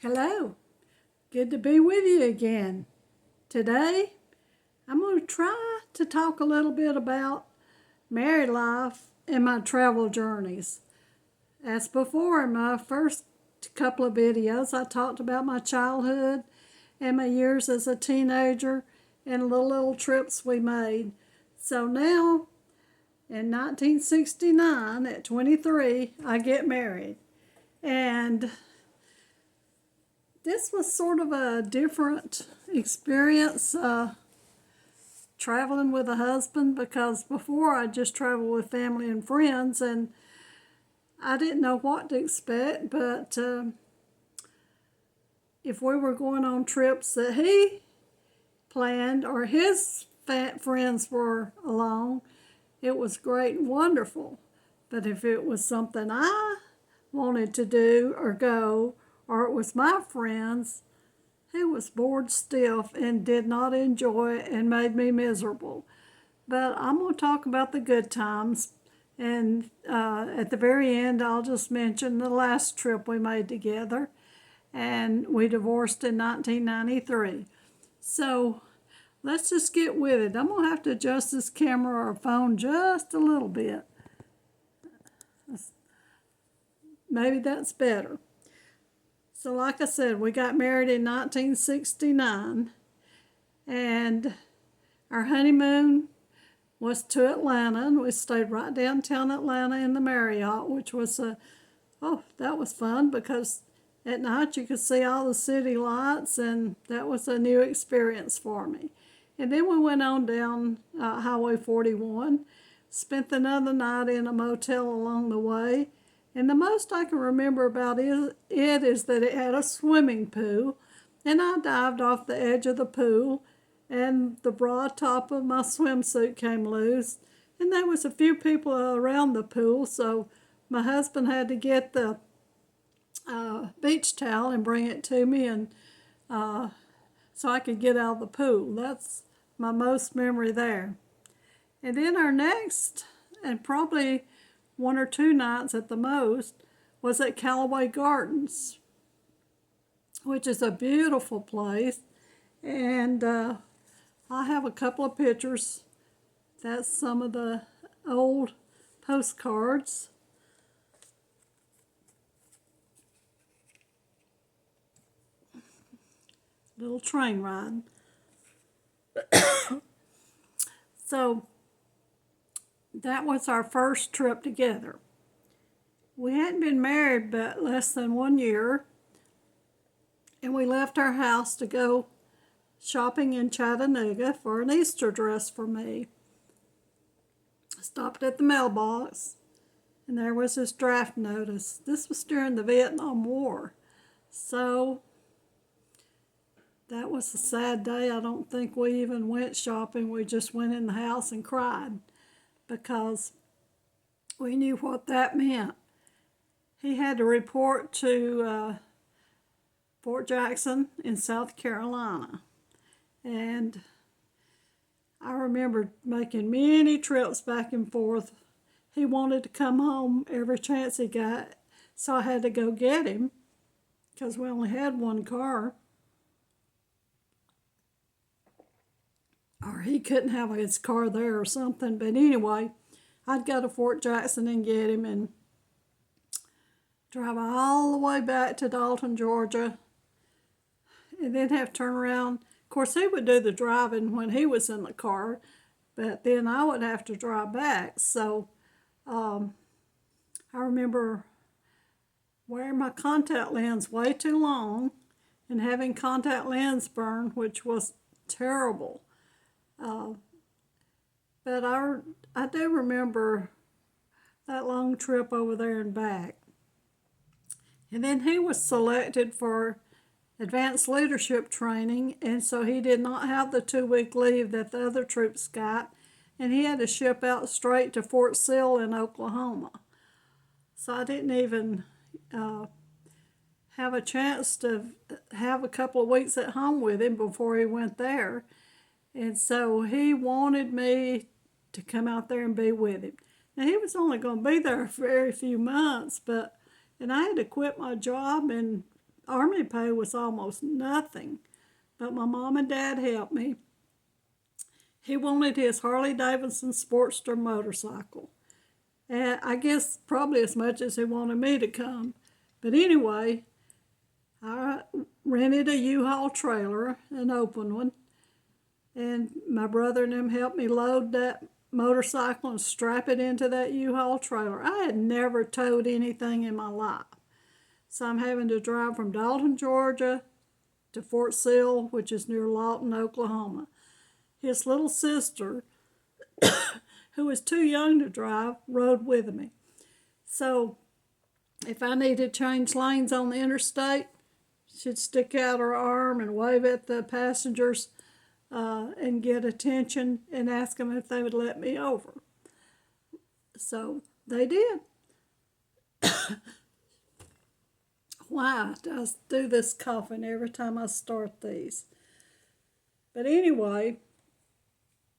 Hello, good to be with you again. Today, I'm going to try to talk a little bit about married life and my travel journeys. As before, in my first couple of videos, I talked about my childhood and my years as a teenager and the little trips we made. So now, in 1969, at 23, I get married. And this was sort of a different experience traveling with a husband, because before I just traveled with family and friends and I didn't know what to expect. But if we were going on trips that he planned or his friends were along, it was great and wonderful. But if it was something I wanted to do or go, or it was my friends, he was bored stiff and did not enjoy it and made me miserable. But I'm going to talk about the good times, and at the very end, I'll just mention the last trip we made together, and we divorced in 1993. So let's just get with it. I'm going to have to adjust this camera or phone just a little bit. Maybe that's better. So like I said, we got married in 1969, and our honeymoon was to Atlanta, and we stayed right downtown Atlanta in the Marriott, which was that was fun, because at night you could see all the city lights, and that was a new experience for me. And then we went on down Highway 41, spent another night in a motel along the way. And the most I can remember about it is that it had a swimming pool, and I dived off the edge of the pool, and the broad top of my swimsuit came loose, and there was a few people around the pool, so my husband had to get the beach towel and bring it to me, and so I could get out of the pool. That's my most memory there. And then our next, and probably one or two nights at the most, was at Callaway Gardens, which is a beautiful place. And I have a couple of pictures. That's some of the old postcards. Little train ride. So that was our first trip together. We hadn't been married but less than 1 year, and we left our house to go shopping in Chattanooga for an Easter dress for me. Stopped at the mailbox, and there was this draft notice. This was during the Vietnam War. So that was a sad day. I don't think we even went shopping. We just went in the house and cried, because we knew what that meant. He had to report to Fort Jackson in South Carolina. And I remember making many trips back and forth. He wanted to come home every chance he got, so I had to go get him, because we only had one car. Or he couldn't have his car there or something. But anyway, I'd go to Fort Jackson and get him, and drive all the way back to Dalton, Georgia, and then have to turn around. Of course, he would do the driving when he was in the car, but then I would have to drive back. So I remember wearing my contact lens way too long and having contact lens burn, which was terrible. But I do remember that long trip over there and back. And then he was selected for advanced leadership training, and so he did not have the 2-week leave that the other troops got, and he had to ship out straight to Fort Sill in Oklahoma. So I didn't even have a chance to have a couple of weeks at home with him before he went there. And so he wanted me to come out there and be with him. Now, he was only going to be there for very few months, and I had to quit my job and Army pay was almost nothing, but my mom and dad helped me. He wanted his Harley Davidson Sportster motorcycle, and I guess probably as much as he wanted me to come. But anyway, I rented a U-Haul trailer, an open one, and my brother and them helped me load that motorcycle and strap it into that U-Haul trailer. I had never towed anything in my life. So I'm having to drive from Dalton, Georgia to Fort Sill, which is near Lawton, Oklahoma. His little sister, who was too young to drive, rode with me. So if I needed to change lanes on the interstate, she'd stick out her arm and wave at the passengers and get attention and ask them if they would let me over. So they did. Why does I do this coughing every time I start these? But anyway,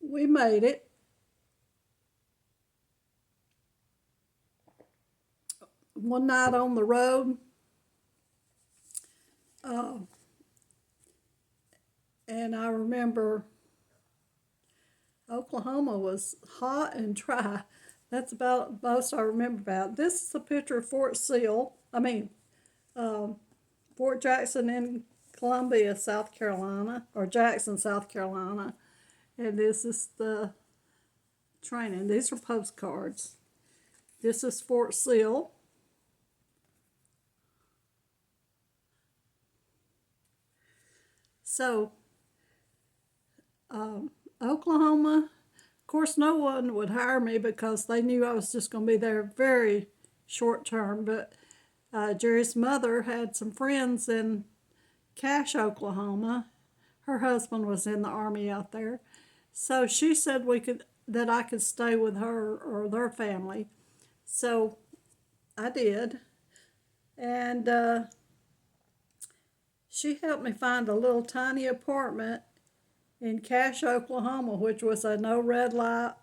we made it. One night on the road, and I remember Oklahoma was hot and dry. That's about most I remember about. This is a picture of Fort Jackson in Columbia, South Carolina, or Jackson, South Carolina. And this is the training. These are postcards. This is Fort Sill. So, Oklahoma, of course, no one would hire me because they knew I was just going to be there very short term. But Jerry's mother had some friends in Cache, Oklahoma. Her husband was in the Army out there. So she said that I could stay with her or their family. So I did. And she helped me find a little tiny apartment in Cache, Oklahoma, which was a no red light,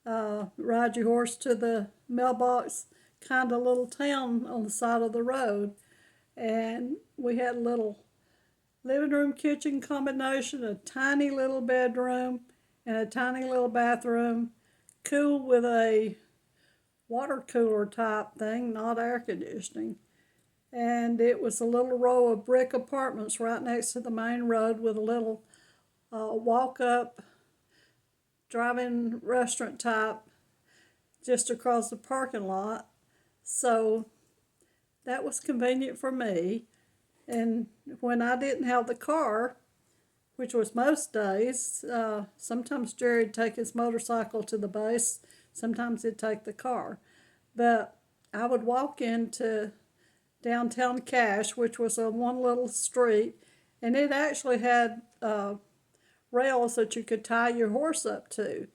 ride your horse to the mailbox kind of little town on the side of the road. And we had a little living room kitchen combination, a tiny little bedroom, and a tiny little bathroom, cooled with a water cooler type thing, not air conditioning. And it was a little row of brick apartments right next to the main road with a little walk-up drive-in restaurant type just across the parking lot. So that was convenient for me. And when I didn't have the car, which was most days, sometimes Jerry'd take his motorcycle to the base, sometimes he'd take the car. But I would walk into downtown Cache, which was on one little street, and it actually had rails that you could tie your horse up to.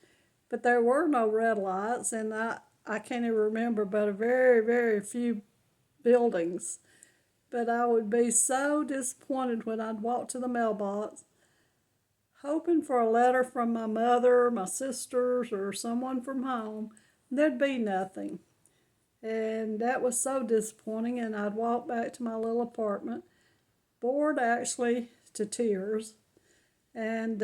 But there were no red lights, and I can't even remember but a very, very few buildings. But I would be so disappointed when I'd walk to the mailbox, hoping for a letter from my mother, my sisters, or someone from home. There'd be nothing. And that was so disappointing, and I'd walk back to my little apartment, bored actually to tears. And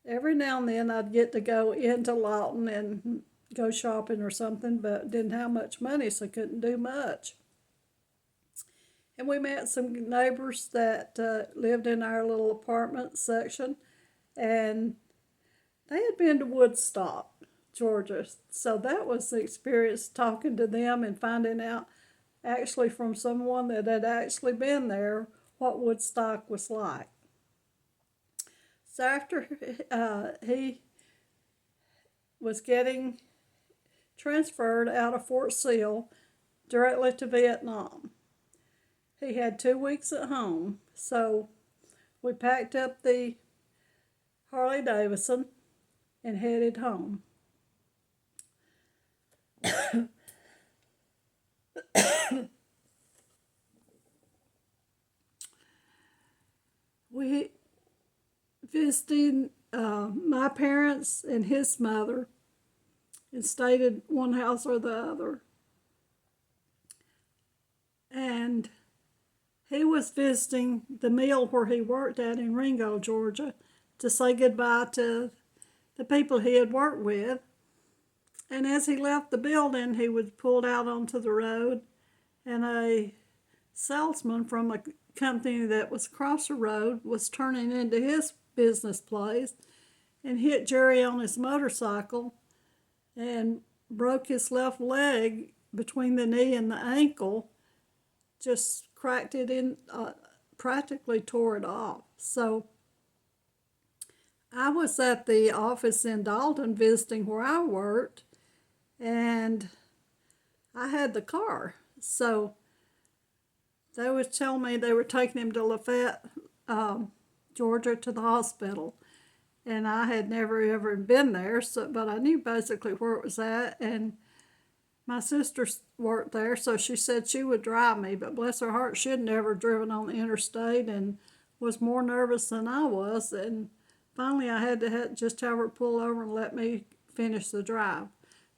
every now and then I'd get to go into Lawton and go shopping or something, but didn't have much money, so couldn't do much. And we met some neighbors that lived in our little apartment section, and they had been to Woodstock, Georgia. So that was the experience, talking to them and finding out actually from someone that had actually been there what Woodstock was like. So after he was getting transferred out of Fort Sill directly to Vietnam, he had 2 weeks at home. So we packed up the Harley Davidson and headed home. We visited my parents and his mother and stayed at one house or the other. And was visiting the mill where he worked at in Ringo, Georgia, to say goodbye to the people he had worked with. And as he left the building, he was pulled out onto the road, and a salesman from a company that was across the road was turning into his business place and hit Jerry on his motorcycle and broke his left leg between the knee and the ankle, just cracked it in, practically tore it off. So I was at the office in Dalton visiting where I worked, and I had the car. So they was telling me they were taking him to Lafayette, Georgia, to the hospital. And I had never ever been there, but I knew basically where it was at. And my sister worked there, so she said she would drive me. But bless her heart, she had never driven on the interstate and was more nervous than I was. And finally I had to just have her pull over and let me finish the drive.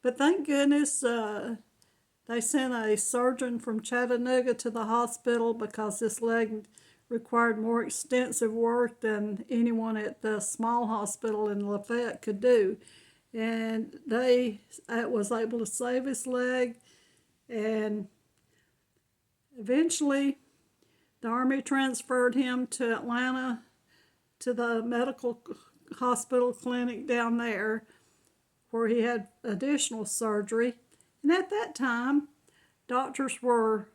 But thank goodness they sent a surgeon from Chattanooga to the hospital because this leg required more extensive work than anyone at the small hospital in Lafayette could do. And they was able to save his leg, and eventually the Army transferred him to Atlanta to the medical hospital clinic down there where he had additional surgery. And at that time, doctors were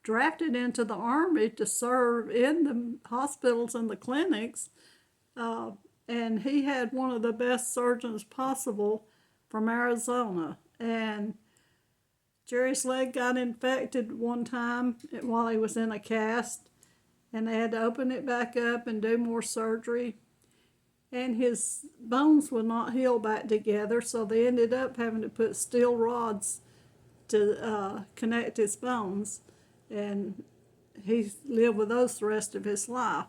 drafted into the Army to serve in the hospitals and the clinics, and he had one of the best surgeons possible from Arizona. And Jerry's leg got infected one time while he was in a cast, and they had to open it back up and do more surgery. And his bones would not heal back together, so they ended up having to put steel rods to connect his bones. And he lived with those the rest of his life.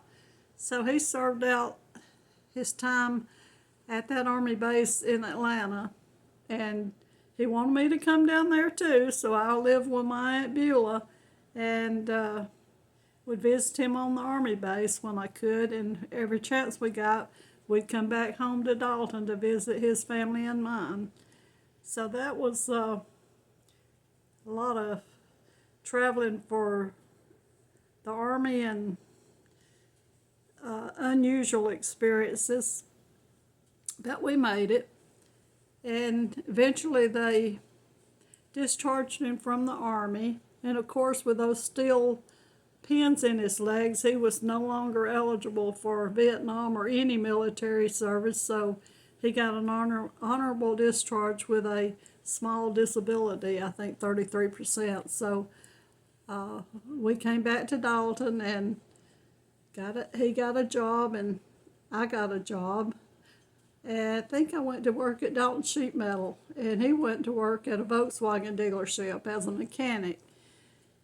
So he served out his time at that Army base in Atlanta, and he wanted me to come down there too, so I lived with my Aunt Beulah and would visit him on the Army base when I could, and every chance we got, we'd come back home to Dalton to visit his family and mine. So that was a lot of traveling for the Army and unusual experiences, but we made it. And eventually they discharged him from the Army, and of course with those steel pins in his legs, he was no longer eligible for Vietnam or any military service, so he got an honorable discharge with a small disability, I think 33%. So we came back to Dalton, and he got a job and I got a job. And I think I went to work at Dalton Sheet Metal, and he went to work at a Volkswagen dealership as a mechanic.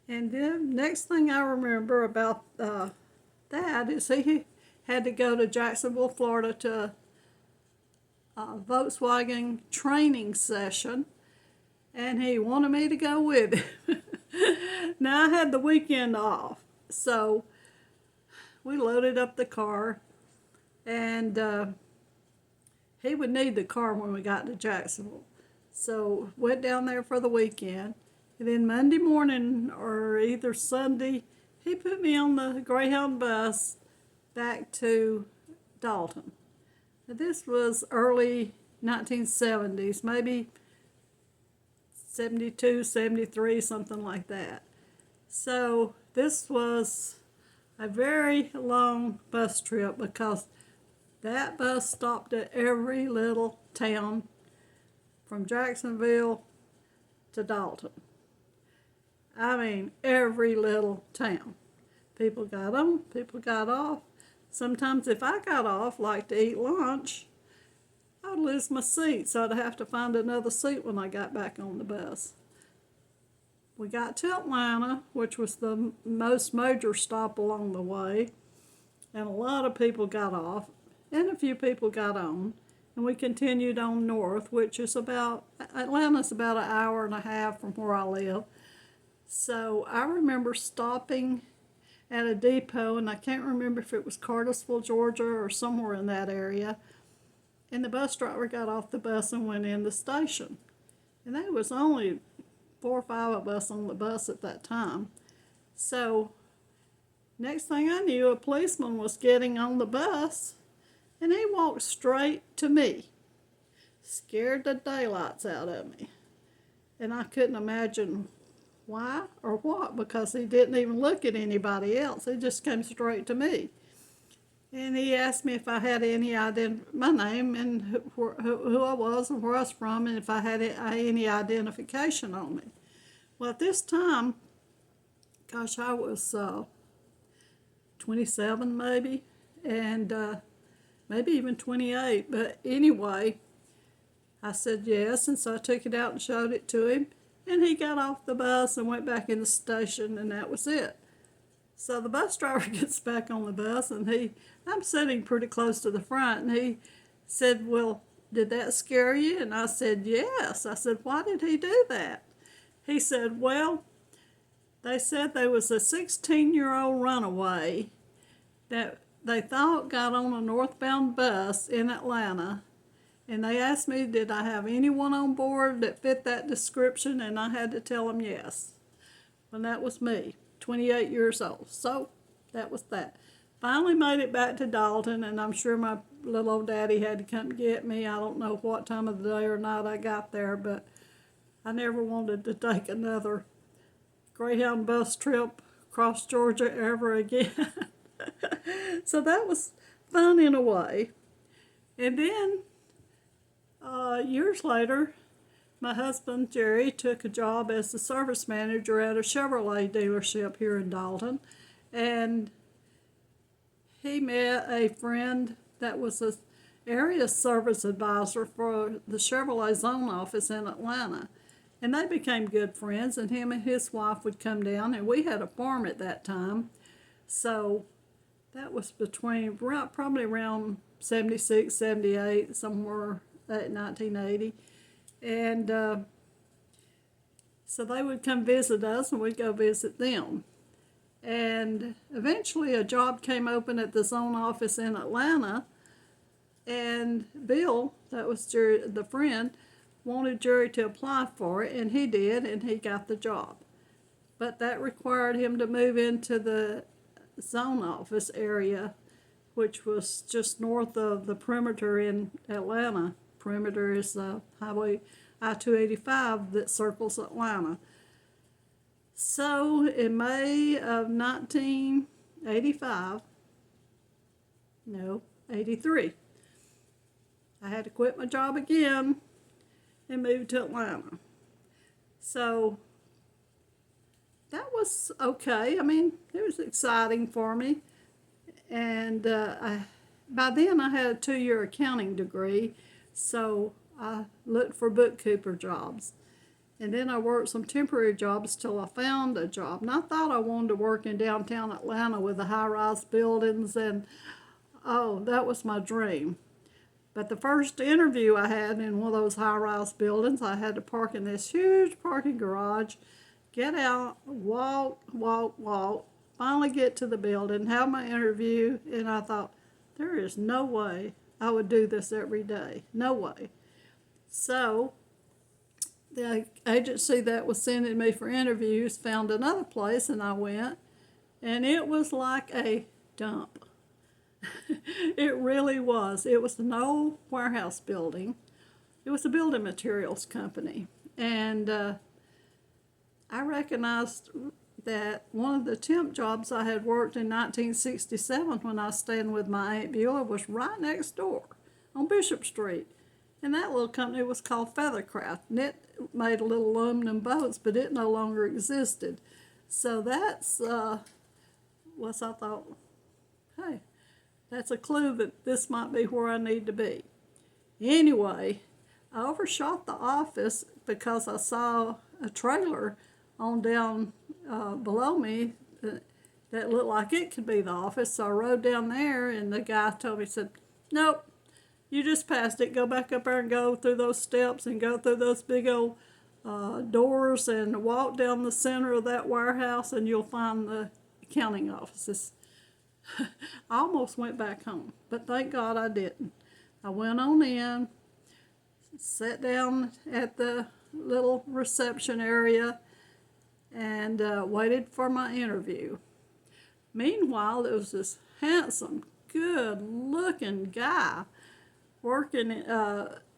And then next thing I remember about that is he had to go to Jacksonville, Florida to a Volkswagen training session, and he wanted me to go with him. Now I had the weekend off, so we loaded up the car, and he would need the car when we got to Jacksonville. So went down there for the weekend, and then Monday morning or either Sunday, he put me on the Greyhound bus back to Dalton. Now, this was early 1970s, maybe 72, 73, something like that. So this was a very long bus trip because that bus stopped at every little town from Jacksonville to Dalton. I mean, every little town. People got on, people got off. Sometimes if I got off, like to eat lunch, I'd lose my seat, so I'd have to find another seat when I got back on the bus. We got to Atlanta, which was the most major stop along the way, and a lot of people got off, and a few people got on, and we continued on north, which is Atlanta's about an hour and a half from where I live. So I remember stopping at a depot, and I can't remember if it was Cartersville, Georgia, or somewhere in that area. And the bus driver got off the bus and went in the station. And there was only 4 or 5 of us on the bus at that time. So next thing I knew, a policeman was getting on the bus, and he walked straight to me. Scared the daylights out of me. And I couldn't imagine why or what, because he didn't even look at anybody else. He just came straight to me. And he asked me if I had any my name and who I was and where I was from, and if I had any identification on me. Well, at this time, gosh, I was 27 maybe, and maybe even 28. But anyway, I said yes, and so I took it out and showed it to him, and he got off the bus and went back in the station, and that was it. So the bus driver gets back on the bus, and I'm sitting pretty close to the front, and he said, well, did that scare you? And I said, yes. I said, why did he do that? He said, well, they said there was a 16-year-old runaway that they thought got on a northbound bus in Atlanta, and they asked me, did I have anyone on board that fit that description, and I had to tell them yes. Well, that was me, 28 years old. So that was that. Finally made it back to Dalton, and I'm sure my little old daddy had to come get me. I don't know what time of the day or night I got there, but I never wanted to take another Greyhound bus trip across Georgia ever again. So that was fun in a way. And then years later, my husband Jerry took a job as the service manager at a Chevrolet dealership here in Dalton, and he met a friend that was an area service advisor for the Chevrolet zone office in Atlanta. And they became good friends, and him and his wife would come down, and we had a farm at that time. So that was between probably around 76, 78, somewhere at 1980. And so they would come visit us, and we'd go visit them. And eventually a job came open at the zone office in Atlanta, and Bill, that was Jerry, the friend, wanted Jerry to apply for it, and he did, and he got the job. But that required him to move into the zone office area, which was just north of the perimeter in Atlanta. Perimeter is the highway I-285 that circles Atlanta. So in May of 83, I had to quit my job again and moved to Atlanta. So that was okay. I mean, it was exciting for me. And by then I had a 2-year accounting degree, so I looked for bookkeeper jobs. And then I worked some temporary jobs till I found a job. And I thought I wanted to work in downtown Atlanta with the high-rise buildings, and oh, that was my dream. But the first interview I had in one of those high-rise buildings, I had to park in this huge parking garage, get out, walk, finally get to the building, have my interview, and I thought, there is no way I would do this every day. No way. So the agency that was sending me for interviews found another place, and I went, and it was like a dump. It really was. It was an old warehouse building. It was a building materials company. And I recognized that one of the temp jobs I had worked in 1967 when I was staying with my Aunt Beulah was right next door on Bishop Street. And that little company was called Feathercraft. And it made little aluminum boats, but it no longer existed. So that's what I thought, hey, that's a clue that this might be where I need to be. Anyway, I overshot the office because I saw a trailer on down below me that looked like it could be the office. So I rode down there, and the guy told me, said, nope, you just passed it. Go back up there and go through those steps and go through those big old doors and walk down the center of that warehouse, and you'll find the accounting offices. I almost went back home, but thank God I didn't. I went on in, sat down at the little reception area, and waited for my interview. Meanwhile, there was this handsome, good-looking guy working,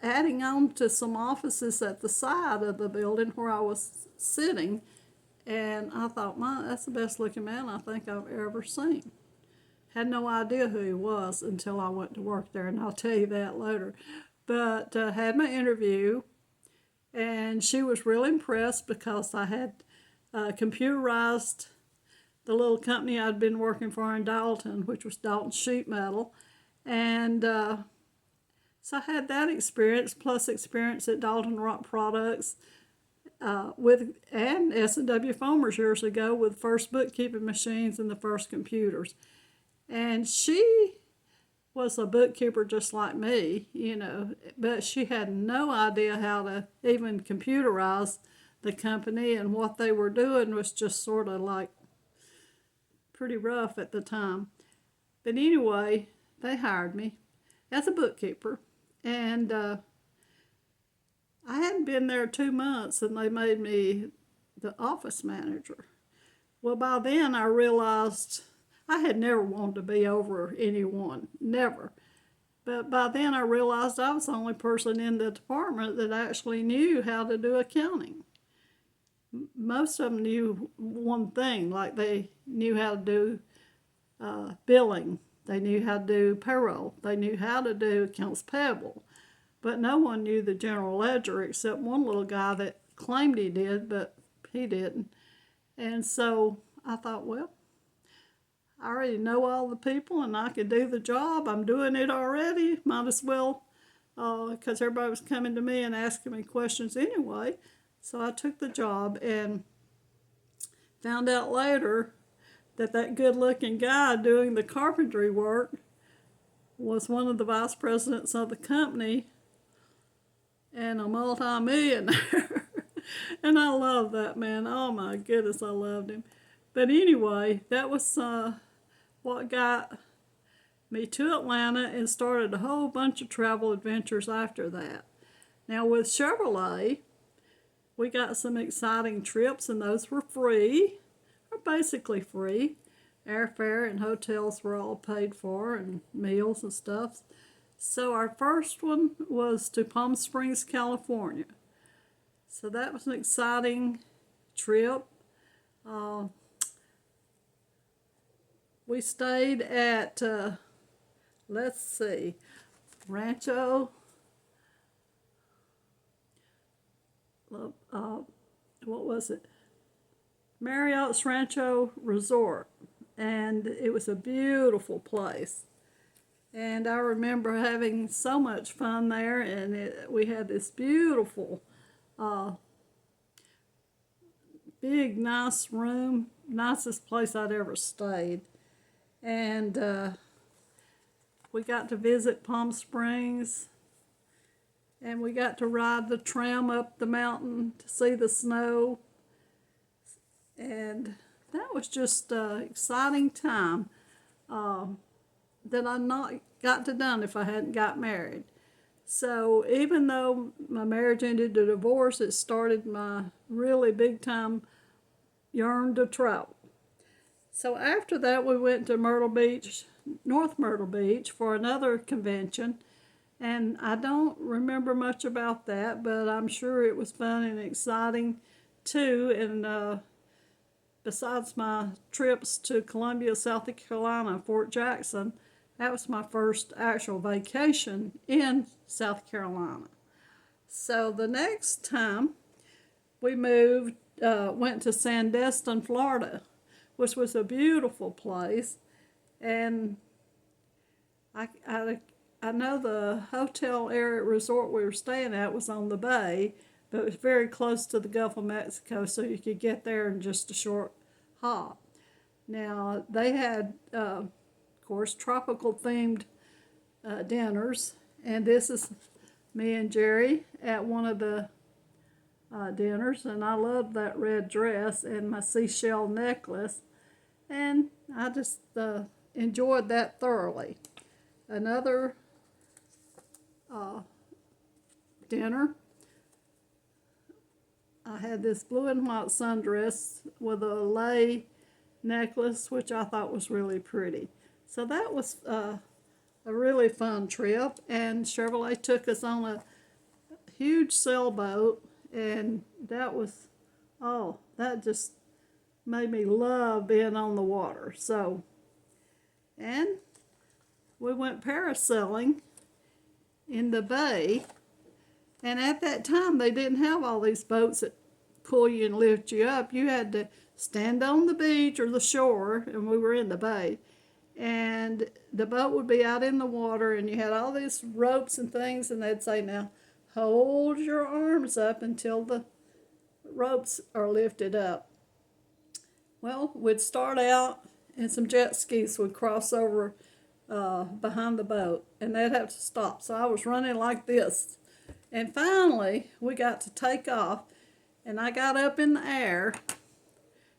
adding on to some offices at the side of the building where I was sitting, and I thought, that's the best-looking man I think I've ever seen. Had no idea who he was until I went to work there, and I'll tell you that later. But had my interview, and she was really impressed because I had computerized the little company I'd been working for in Dalton, which was Dalton Sheet Metal. And so I had that experience, plus experience at Dalton Rock Products and S&W Foamers years ago with first bookkeeping machines and the first computers. And she was a bookkeeper just like me, but she had no idea how to even computerize the company, and what they were doing was just sort of like pretty rough at the time. But anyway, they hired me as a bookkeeper, and I hadn't been there 2 months, and they made me the office manager. Well, by then I realized I had never wanted to be over anyone, never. But by then I realized I was the only person in the department that actually knew how to do accounting. Most of them knew one thing, like they knew how to do billing. They knew how to do payroll. They knew how to do accounts payable. But no one knew the general ledger except one little guy that claimed he did, but he didn't. And so I thought, well, I already know all the people and I can do the job. I'm doing it already. Might as well, because everybody was coming to me and asking me questions anyway. So I took the job and found out later that good-looking guy doing the carpentry work was one of the vice presidents of the company and a multi-millionaire. And I love that man. Oh my goodness, I loved him. But anyway, that was what got me to Atlanta and started a whole bunch of travel adventures after that. Now with Chevrolet, we got some exciting trips, and those were free, or basically free. Airfare and hotels were all paid for, and meals and stuff. So our first one was to Palm Springs, California. So that was an exciting trip. We stayed at, let's see, Rancho, what was it? Marriott's Rancho Resort. And it was a beautiful place. And I remember having so much fun there, and we had this beautiful, big, nice room, nicest place I'd ever stayed. And we got to visit Palm Springs, and we got to ride the tram up the mountain to see the snow. And that was just an exciting time that I not got to done if I hadn't got married. So even though my marriage ended in divorce, it started my really big time yearn to travel. So after that, we went to Myrtle Beach, North Myrtle Beach, for another convention. And I don't remember much about that, but I'm sure it was fun and exciting too. And besides my trips to Columbia, South Carolina, Fort Jackson, that was my first actual vacation in South Carolina. So the next time we moved, went to Sandestin, Florida, which was a beautiful place. And I know the hotel area resort we were staying at was on the bay, but it was very close to the Gulf of Mexico, so you could get there in just a short hop. Now, they had, of course, tropical-themed dinners, and this is me and Jerry at one of the dinners, and I loved that red dress and my seashell necklace. and I just enjoyed that thoroughly. Another dinner, I had this blue and white sundress with a lei necklace, which I thought was really pretty. So that was a really fun trip, and Chevrolet took us on a huge sailboat, and that was, oh, that just made me love being on the water. So, and we went parasailing in the bay, and at that time they didn't have all these boats that pull you and lift you up. You had to stand on the beach or the shore, and we were in the bay, and the boat would be out in the water, and you had all these ropes and things, and they'd say, now hold your arms up until the ropes are lifted up. Well, we'd start out, and some jet skis would cross over behind the boat, and they'd have to stop. So I was running like this, and finally we got to take off, and I got up in the air.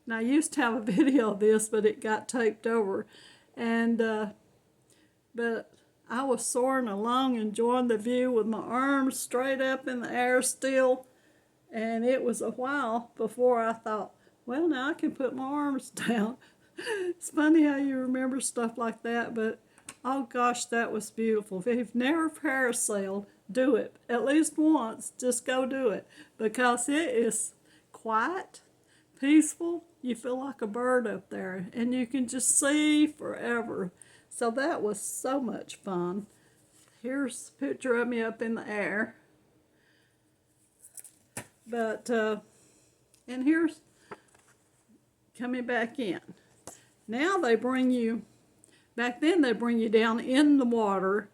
And I used to have a video of this, but it got taped over, and but I was soaring along, enjoying the view with my arms straight up in the air still, and it was a while before I thought, well, now I can put my arms down. It's funny how you remember stuff like that, but oh gosh, that was beautiful. If you've never parasailed, do it. At least once, just go do it, because it is quiet, peaceful. You feel like a bird up there, and you can just see forever. So that was so much fun. Here's a picture of me up in the air. But, and here's coming back in. Now they bring you, back then they bring you down in the water,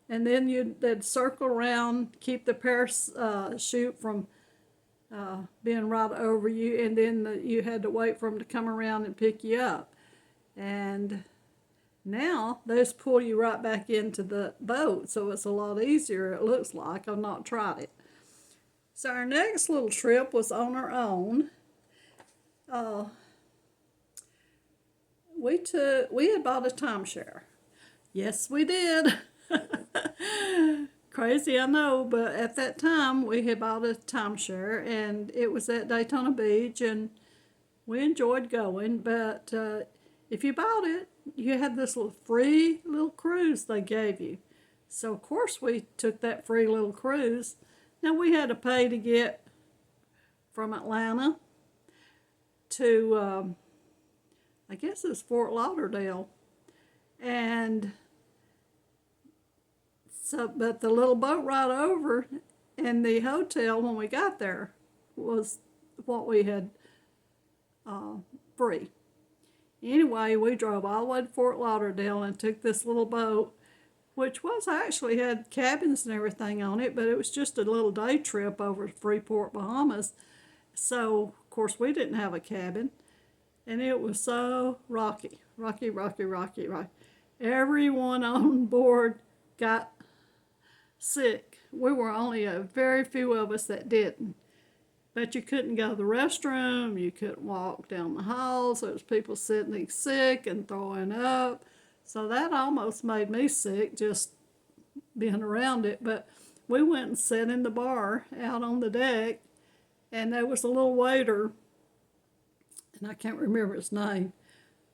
and then they'd circle around, keep the parachute from being right over you, and then you had to wait for them to come around and pick you up. And now they just pull you right back into the boat, so it's a lot easier, it looks like. I've not tried it. So our next little trip was on our own. We had bought a timeshare. Yes, we did. Crazy, I know, but at that time we had bought a timeshare, and it was at Daytona Beach, and we enjoyed going. But if you bought it, you had this little free little cruise they gave you. So of course we took that free little cruise. Now we had to pay to get from Atlanta to I guess it's Fort Lauderdale, and so, but the little boat ride over and the hotel when we got there was what we had free. Anyway, we drove all the way to Fort Lauderdale and took this little boat, which was actually had cabins and everything on it, but it was just a little day trip over to Freeport, Bahamas. So, of course, we didn't have a cabin, and it was so rocky. Everyone on board got sick. We were only a very few of us that didn't. But you couldn't go to the restroom, you couldn't walk down the halls. There was people sitting sick and throwing up. So that almost made me sick just being around it. But we went and sat in the bar out on the deck, and there was a little waiter, and I can't remember his name,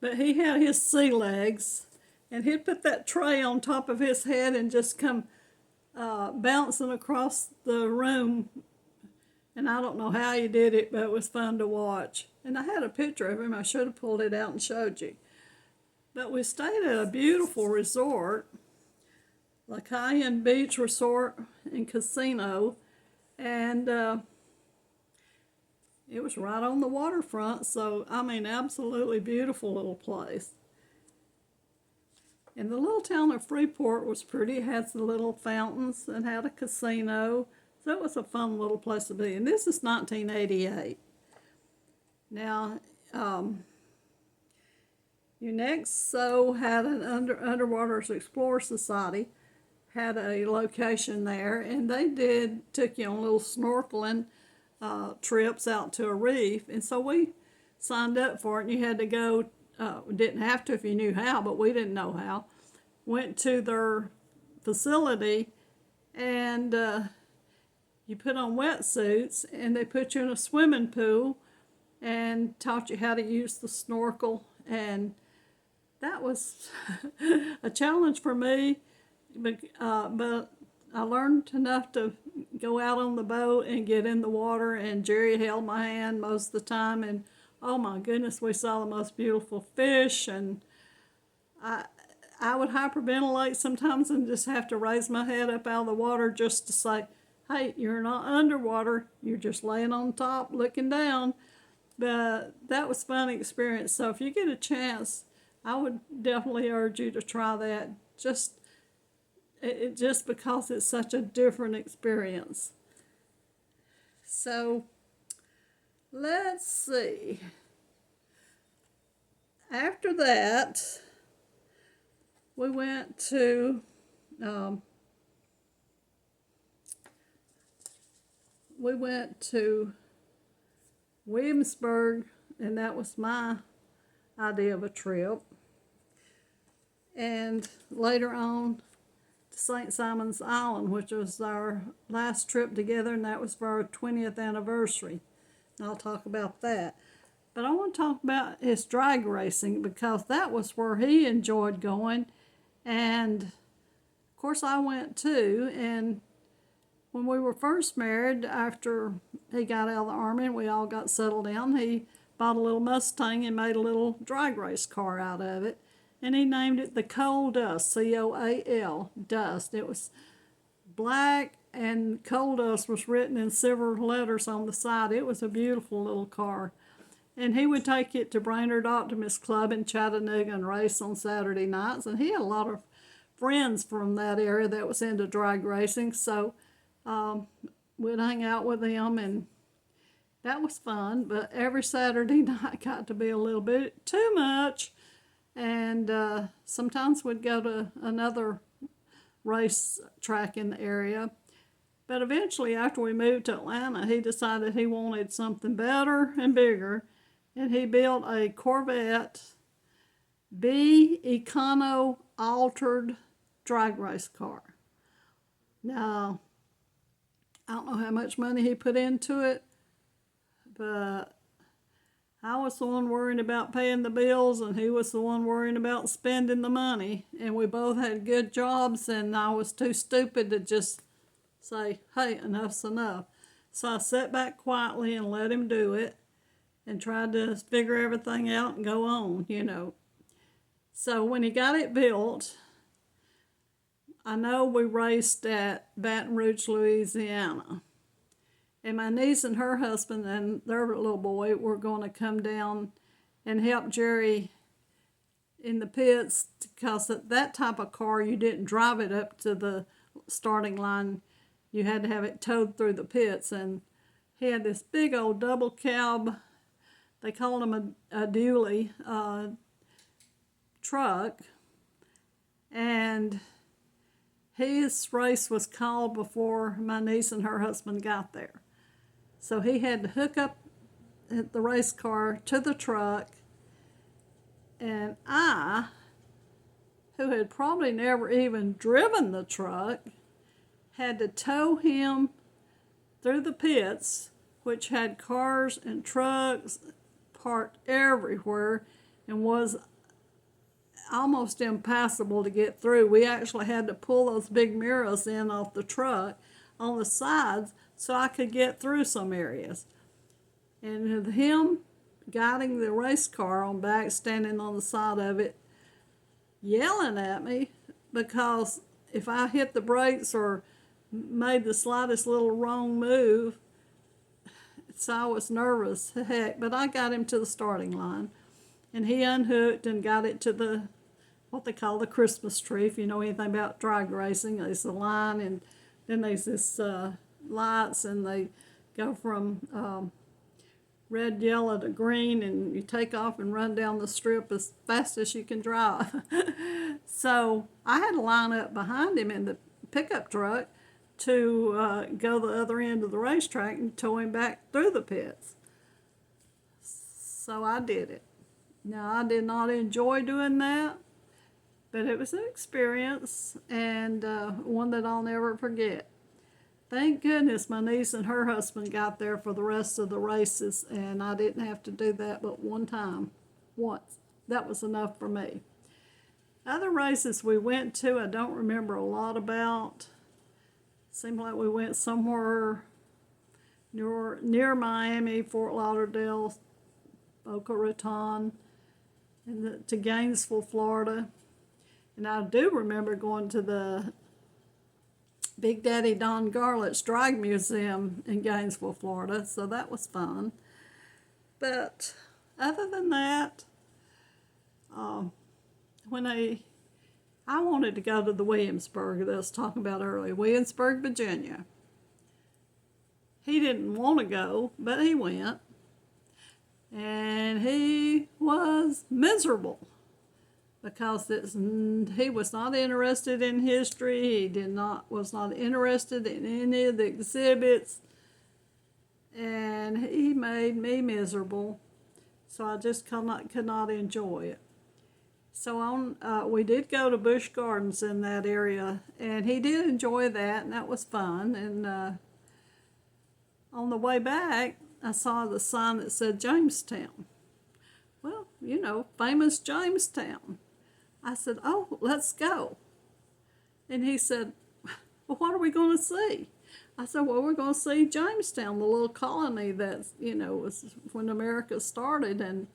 but he had his sea legs, and he'd put that tray on top of his head and just come bouncing across the room. And I don't know how he did it, but it was fun to watch. And I had a picture of him. I should have pulled it out and showed you. But we stayed at a beautiful resort, La Cayenne Beach Resort and Casino, and it was right on the waterfront. So, I mean, absolutely beautiful little place. And the little town of Freeport was pretty. It had the little fountains and had a casino. So it was a fun little place to be. And this is 1988. Now, UNEXO had an Underwater Explorer Society, had a location there, and they took you on little snorkeling trips out to a reef. And so we signed up for it, and you had to go didn't have to if you knew how, but we didn't know how. Went to their facility, and you put on wetsuits, and they put you in a swimming pool and taught you how to use the snorkel. And that was a challenge for me, but I learned enough to go out on the boat and get in the water, and Jerry held my hand most of the time, and oh my goodness, we saw the most beautiful fish. And I would hyperventilate sometimes and just have to raise my head up out of the water just to say, hey, you're not underwater, you're just laying on top looking down. But that was a fun experience. So if you get a chance, I would definitely urge you to try that, just because it's such a different experience. So let's see. After that, we went to Williamsburg, and that was my idea of a trip. And later on to St. Simon's Island, which was our last trip together, and that was for our 20th anniversary. And I'll talk about that. But I want to talk about his drag racing, because that was where he enjoyed going. And of course I went too. And when we were first married, after he got out of the Army and we all got settled down, he bought a little Mustang and made a little drag race car out of it. And he named it the Coal Dust, C-O-A-L, Dust. It was black, and Coal Dust was written in silver letters on the side. It was a beautiful little car. And he would take it to Brainerd Optimist Club in Chattanooga and race on Saturday nights. And he had a lot of friends from that area that was into drag racing. So we'd hang out with him, and that was fun. But every Saturday night got to be a little bit too much. And sometimes we'd go to another race track in the area. But eventually, after we moved to Atlanta, he decided he wanted something better and bigger. And he built a Corvette B-Econo altered drag race car. Now, I don't know how much money he put into it, but I was the one worrying about paying the bills, and he was the one worrying about spending the money. And we both had good jobs, and I was too stupid to just say, hey, enough's enough. So I sat back quietly and let him do it, and tried to figure everything out and go on, you know. So when he got it built, I know we raced at Baton Rouge, Louisiana. And my niece and her husband and their little boy were going to come down and help Jerry in the pits, because at that type of car, you didn't drive it up to the starting line. You had to have it towed through the pits. And he had this big old double cab, they called him a dually truck. And his race was called before my niece and her husband got there. So he had to hook up the race car to the truck, and I, who had probably never even driven the truck, had to tow him through the pits, which had cars and trucks parked everywhere and was almost impassable to get through. We actually had to pull those big mirrors in off the truck on the sides so I could get through some areas. And with him guiding the race car on back, standing on the side of it, yelling at me, because if I hit the brakes or made the slightest little wrong move, so I was nervous, heck, but I got him to the starting line. And he unhooked and got it to what they call the Christmas tree. If you know anything about drag racing, there's a line, and then there's this lights, and they go from red, yellow to green, and you take off and run down the strip as fast as you can drive. So I had to line up behind him in the pickup truck to go the other end of the racetrack and tow him back through the pits. So I did it. Now, I did not enjoy doing that, but it was an experience and one that I'll never forget. Thank goodness my niece and her husband got there for the rest of the races, and I didn't have to do that but one time, once. That was enough for me. Other races we went to, I don't remember a lot about. Seemed like we went somewhere near Miami, Fort Lauderdale, Boca Raton, and to Gainesville, Florida. And I do remember going to the Big Daddy Don Garlett's Drag Museum in Gainesville, Florida, so that was fun. But other than that, when I wanted to go to the Williamsburg that I was talking about earlier, Williamsburg, Virginia. He didn't want to go, but he went. And he was miserable because he was not interested in history. He was not interested in any of the exhibits. And he made me miserable. So I just could not enjoy it. So we did go to Busch Gardens in that area, and he did enjoy that, and that was fun. And on the way back, I saw the sign that said Jamestown. Well, famous Jamestown. I said, oh, let's go. And he said, well, what are we going to see? I said, well, we're going to see Jamestown, the little colony that, was when America started. And,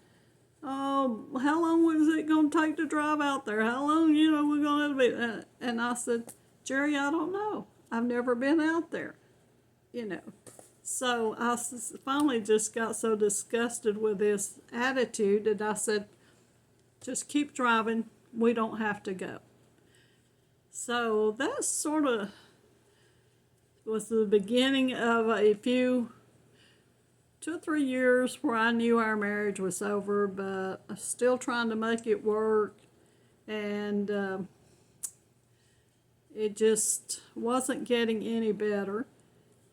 oh, how long was it going to take to drive out there? How long, we're going to be? And I said, Jerry, I don't know. I've never been out there, So I finally just got so disgusted with his attitude that I said, just keep driving. We don't have to go. So that sort of was the beginning of a few 2 or 3 years where I knew our marriage was over, but I'm still trying to make it work. And it just wasn't getting any better.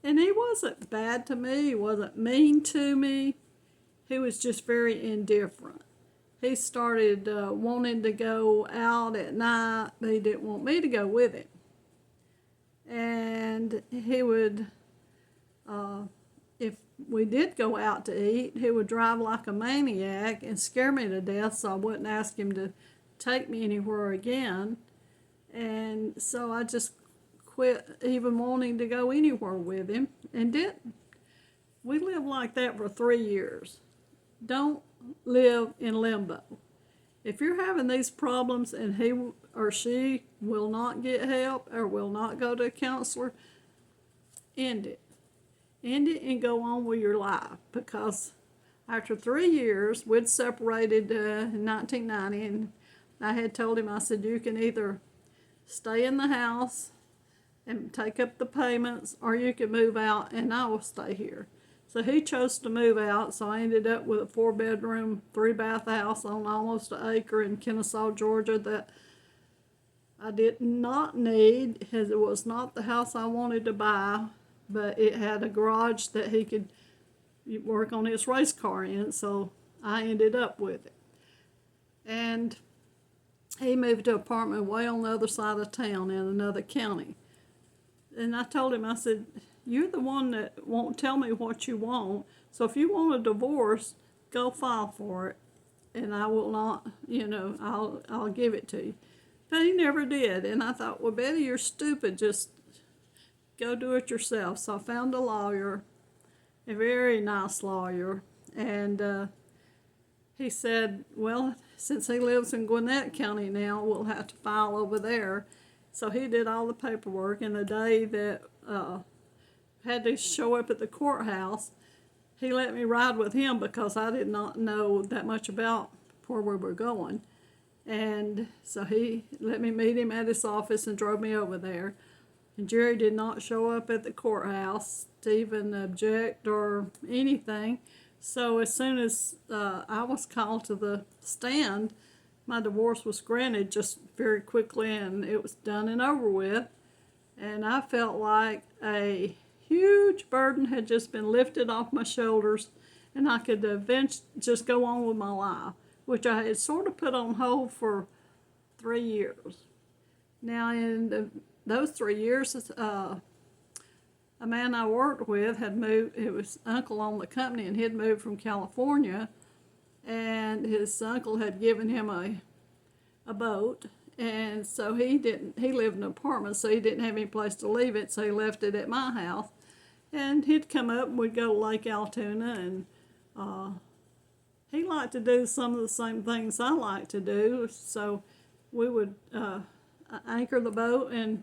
And he wasn't bad to me. He wasn't mean to me. He was just very indifferent. He started wanting to go out at night, but he didn't want me to go with him. And he would, if we did go out to eat, he would drive like a maniac and scare me to death, so I wouldn't ask him to take me anywhere again. And so I just quit even wanting to go anywhere with him and didn't. We lived like that for 3 years. Don't live in limbo. If you're having these problems and he or she will not get help or will not go to a counselor, end it. End it and go on with your life, because after 3 years, we'd separated in 1990, and I had told him, I said, you can either stay in the house and take up the payments, or you can move out and I will stay here. So he chose to move out, so I ended up with a 4-bedroom, 3-bath house on almost an acre in Kennesaw, Georgia, that I did not need, because it was not the house I wanted to buy, but it had a garage that he could work on his race car in, so I ended up with it. And he moved to an apartment way on the other side of town in another county. And I told him, I said, you're the one that won't tell me what you want, so if you want a divorce, go file for it, and I will not, I'll give it to you. But he never did, and I thought, well, Betty, you're stupid, just go do it yourself. So I found a lawyer, a very nice lawyer, and he said, well, since he lives in Gwinnett County now, we'll have to file over there. So he did all the paperwork, and the day that had to show up at the courthouse, he let me ride with him because I did not know that much about where we were going. And so he let me meet him at his office and drove me over there. And Jerry did not show up at the courthouse to even object or anything. So as soon as I was called to the stand, my divorce was granted just very quickly, and it was done and over with. And I felt like a huge burden had just been lifted off my shoulders, and I could just go on with my life. which I had sort of put on hold for 3 years. Now, in those 3 years, a man I worked with had moved. It was uncle on the company, and he'd moved from California, and his uncle had given him a boat, and so he lived in an apartment, so he didn't have any place to leave it, so he left it at my house. And he'd come up and we'd go to Lake Altoona, and he liked to do some of the same things I like to do, so we would anchor the boat and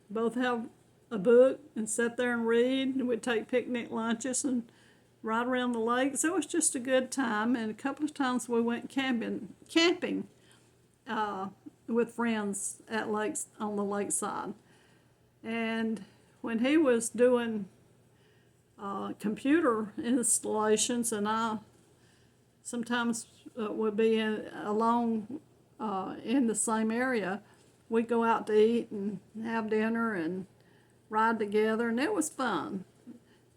both have a book and sit there and read, and we'd take picnic lunches and ride around the lake. So it was just a good time, and a couple of times we went camping with friends at lakes on the lakeside. And when he was doing computer installations, and I sometimes would be along in the same area, we'd go out to eat and have dinner and ride together, and it was fun.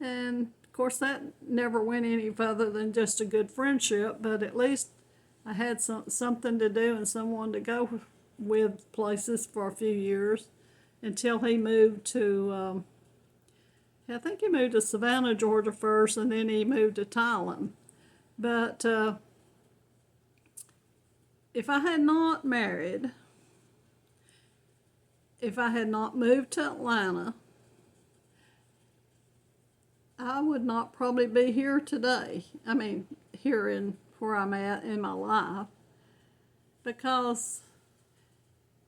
And of course that never went any further than just a good friendship, but at least I had something to do and someone to go with places for a few years until he moved to, I think he moved to Savannah, Georgia first, and then he moved to Thailand. But if I had not married, if I had not moved to Atlanta, I would not probably be here today. I mean, here in where I'm at in my life, because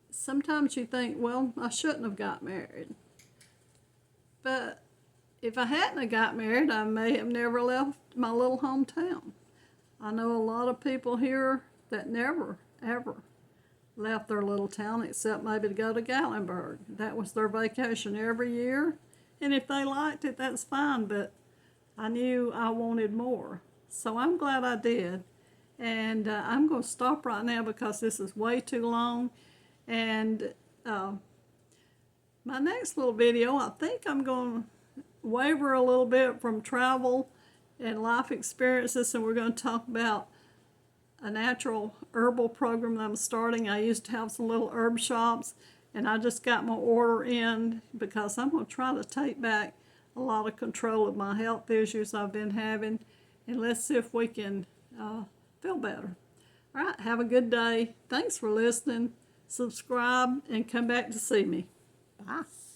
sometimes you think, well, I shouldn't have got married. But if I hadn't have got married, I may have never left my little hometown. I know a lot of people here that never, ever left their little town except maybe to go to Gatlinburg. That was their vacation every year. And if they liked it, that's fine, but I knew I wanted more. So I'm glad I did. And I'm going to stop right now because this is way too long. And my next little video, I think I'm going to waver a little bit from travel and life experiences, and we're going to talk about a natural herbal program that I'm starting. I used to have some little herb shops, and I just got my order in because I'm going to try to take back a lot of control of my health issues I've been having, and let's see if we can feel better. All right, have a good day. Thanks for listening. Subscribe and come back to see me. Bye.